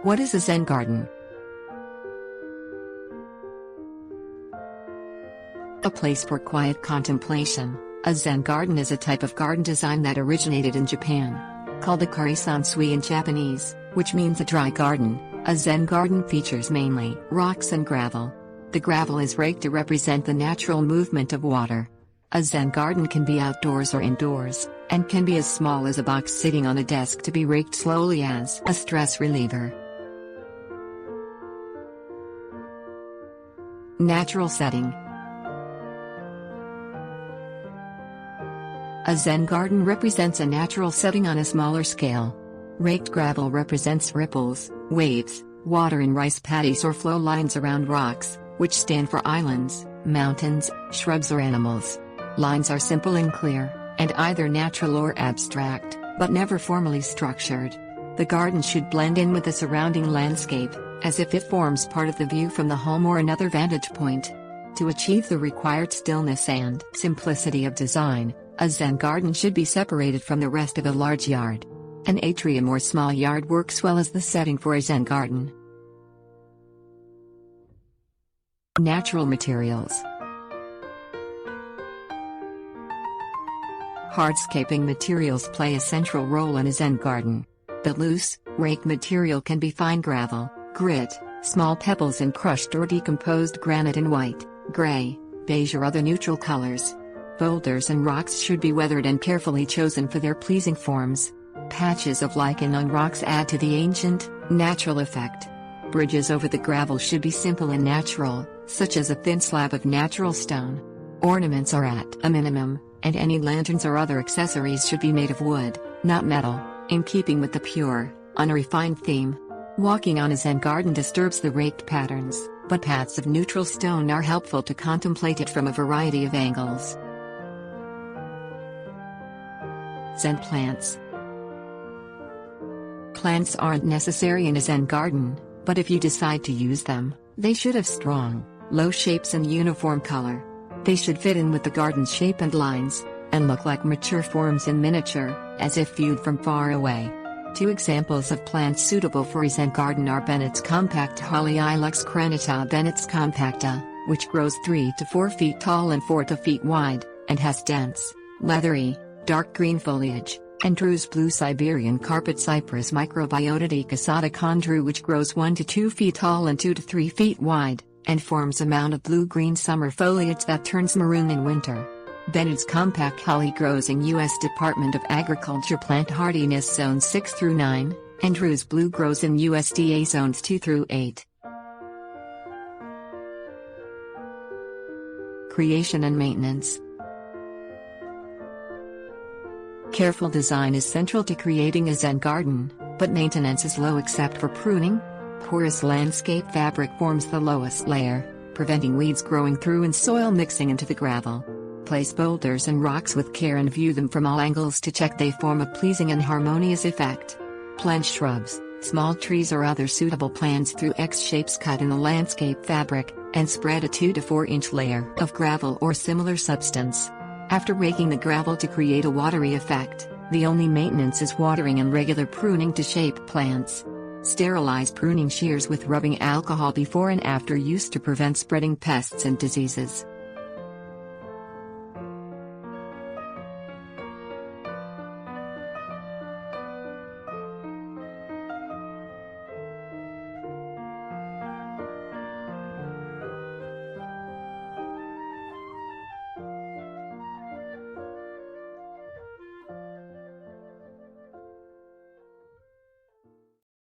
What is a Zen garden? A place for quiet contemplation. A Zen garden is a type of garden design that originated in Japan. Called a karesansui in Japanese, which means a dry garden, a Zen garden features mainly rocks and gravel. The gravel is raked to represent the natural movement of water. A Zen garden can be outdoors or indoors, and can be as small as a box sitting on a desk to be raked slowly as a stress reliever. Natural setting. A Zen garden represents a natural setting on a smaller scale. Raked gravel represents ripples, waves, water in rice paddies or flow lines around rocks, which stand for islands, mountains, shrubs or animals. Lines are simple and clear, and either natural or abstract, but never formally structured. The garden should blend in with the surrounding landscape, as if it forms part of the view from the home or another vantage point. To achieve the required stillness and simplicity of design, a Zen garden should be separated from the rest of a large yard. An atrium or small yard works well as the setting for a Zen garden. Natural materials. Hardscaping materials play a central role in a Zen garden. The loose, raked material can be fine gravel, grit, small pebbles and crushed or decomposed granite in white, gray, beige or other neutral colors. Boulders and rocks should be weathered and carefully chosen for their pleasing forms. Patches of lichen on rocks add to the ancient, natural effect. Bridges over the gravel should be simple and natural, such as a thin slab of natural stone. Ornaments are at a minimum, and any lanterns or other accessories should be made of wood, not metal, in keeping with the pure, unrefined theme. Walking on a Zen garden disturbs the raked patterns, but paths of neutral stone are helpful to contemplate it from a variety of angles. Zen plants. Plants aren't necessary in a Zen garden, but if you decide to use them, they should have strong, low shapes and uniform color. They should fit in with the garden's shape and lines, and look like mature forms in miniature, as if viewed from far away. Two examples of plants suitable for a Zen garden are Bennett's compact Holly Ilex crenata Bennett's compacta, which grows 3 to 4 feet tall and 4 to 8 feet wide, and has dense, leathery, dark green foliage, and Drew's blue Siberian carpet cypress Microbiota cassata Condrew, which grows 1 to 2 feet tall and 2 to 3 feet wide, and forms a mound of blue-green summer foliage that turns maroon in winter. Bennett's compact holly grows in U.S. Department of Agriculture plant hardiness zones 6 through 9, and Drew's blue grows in USDA zones 2 through 8. Creation and maintenance. Careful design is central to creating a Zen garden, but maintenance is low except for pruning. Porous landscape fabric forms the lowest layer, preventing weeds growing through and soil mixing into the gravel. Place boulders and rocks with care and view them from all angles to check they form a pleasing and harmonious effect. Plant shrubs, small trees or other suitable plants through X shapes cut in the landscape fabric, and spread a 2 to 4 inch layer of gravel or similar substance. After raking the gravel to create a watery effect, the only maintenance is watering and regular pruning to shape plants. Sterilize pruning shears with rubbing alcohol before and after use to prevent spreading pests and diseases.